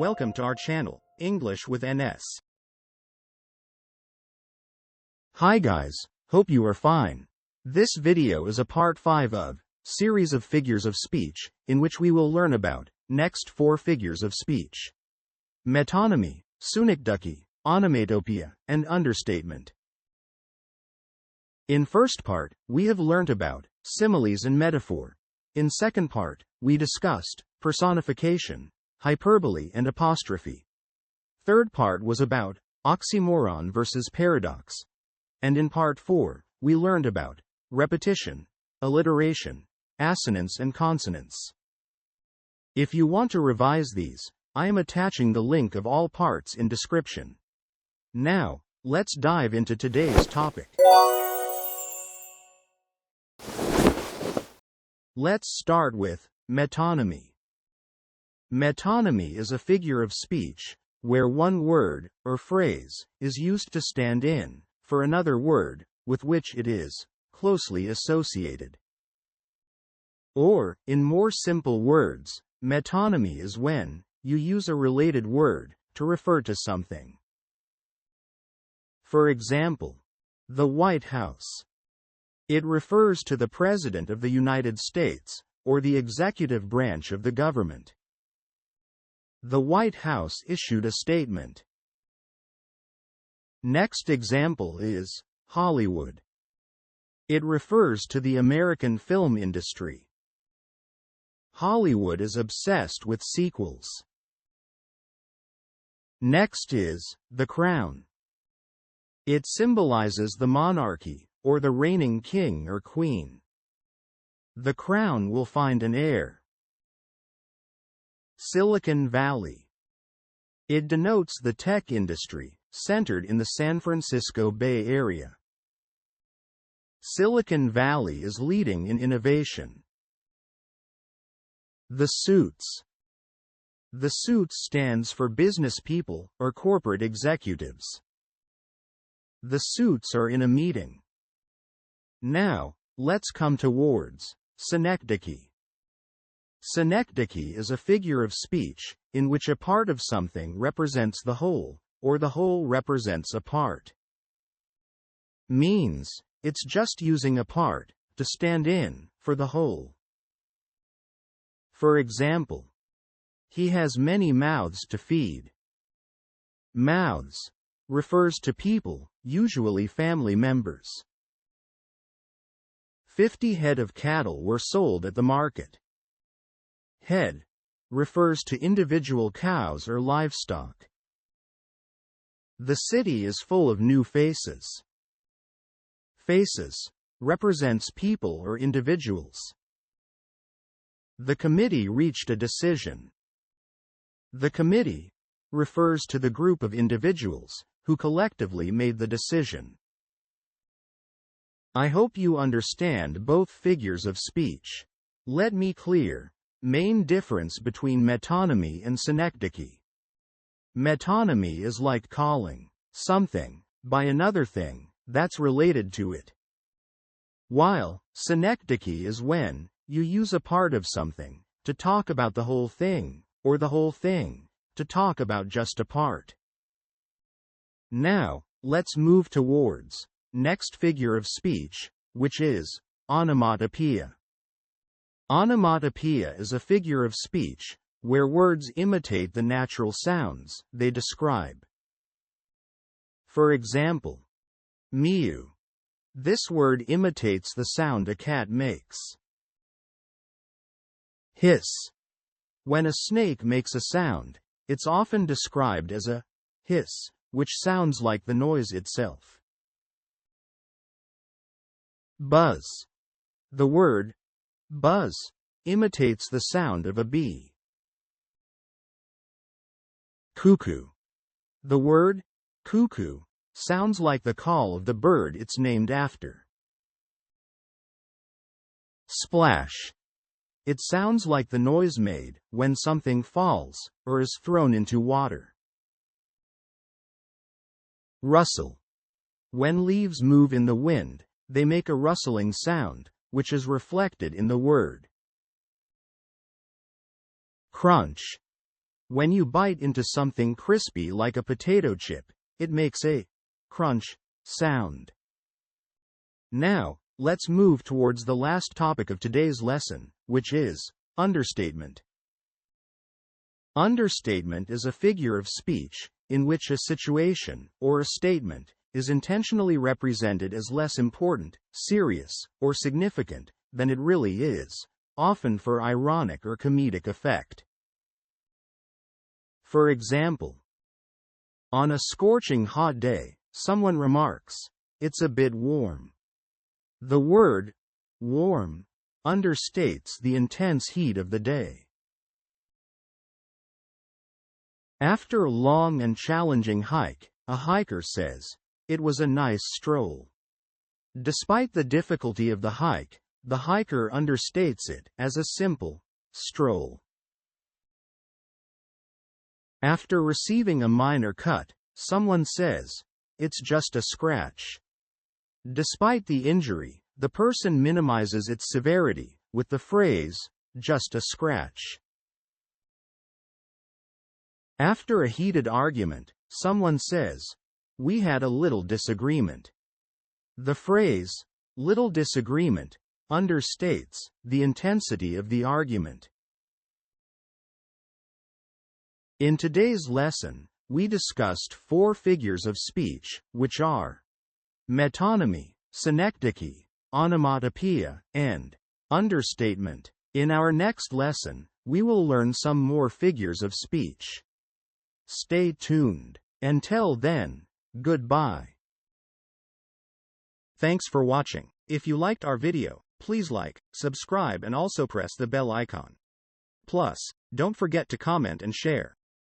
Welcome to our channel, English with NS. Hi guys, hope you are fine. This video is a part 5 of series of figures of speech, in which we will learn about next 4 figures of speech. Metonymy, Synecdoche, Onomatopoeia, and Understatement. In first part, we have learnt about similes and metaphor. In second part, we discussed personification, hyperbole and apostrophe. Third part was about oxymoron versus paradox. And in part 4, we learned about repetition, alliteration, assonance and consonance. If you want to revise these, I am attaching the link of all parts in description. Now, let's dive into today's topic. Let's start with metonymy. Metonymy is a figure of speech where one word or phrase is used to stand in for another word with which it is closely associated. Or, in more simple words, metonymy is when you use a related word to refer to something. For example, the White House. It refers to the President of the United States, or the executive branch of the government. The White House issued a statement. Next example is Hollywood. It refers to the American film industry. Hollywood is obsessed with sequels. Next is the crown. It symbolizes the monarchy, or the reigning king or queen. The crown will find an heir. Silicon Valley. It denotes the tech industry, centered in the San Francisco Bay Area. Silicon Valley is leading in innovation. The suits. The suits stands for business people or corporate executives. The suits are in a meeting. Now, let's come to words. Synecdoche. Synecdoche is a figure of speech in which a part of something represents the whole, or the whole represents a part. Means, it's just using a part to stand in for the whole. For example, he has many mouths to feed. Mouths refers to people, usually family members. 50 head of cattle were sold at the market. Head refers to individual cows or livestock. The city is full of new faces. Faces represents people or individuals. The committee reached a decision. The committee refers to the group of individuals who collectively made the decision. I hope you understand both figures of speech. Let me clear. Main difference between metonymy and synecdoche. Metonymy is like calling something by another thing that's related to it. While synecdoche is when you use a part of something to talk about the whole thing, or the whole thing to talk about just a part. Now, let's move towards next figure of speech, which is onomatopoeia. Onomatopoeia is a figure of speech where words imitate the natural sounds they describe. For example, mew. This word imitates the sound a cat makes. Hiss. When a snake makes a sound, it's often described as a hiss, which sounds like the noise itself. Buzz. The word buzz imitates the sound of a bee. Cuckoo. The word cuckoo sounds like the call of the bird it's named after. Splash. It sounds like the noise made when something falls or is thrown into water. Rustle. When leaves move in the wind, they make a rustling sound, which is reflected in the word. Crunch. When you bite into something crispy like a potato chip, it makes a crunch sound. Now, let's move towards the last topic of today's lesson, which is understatement. Understatement is a figure of speech in which a situation or a statement is intentionally represented as less important, serious, or significant than it really is, often for ironic or comedic effect. For example, on a scorching hot day, someone remarks, "It's a bit warm." The word warm understates the intense heat of the day. After a long and challenging hike, a hiker says, "It was a nice stroll." Despite the difficulty of the hike, the hiker understates it as a simple stroll. After receiving a minor cut, someone says, "It's just a scratch." Despite the injury, the person minimizes its severity with the phrase, "just a scratch." After a heated argument, someone says, "We had a little disagreement." The phrase, "little disagreement," understates the intensity of the argument. In today's lesson, we discussed 4 figures of speech, which are metonymy, synecdoche, onomatopoeia, and understatement. In our next lesson, we will learn some more figures of speech. Stay tuned. Until then, goodbye. Thanks for watching. If you liked our video, please like, subscribe and also press the bell icon. Plus, don't forget to comment and share.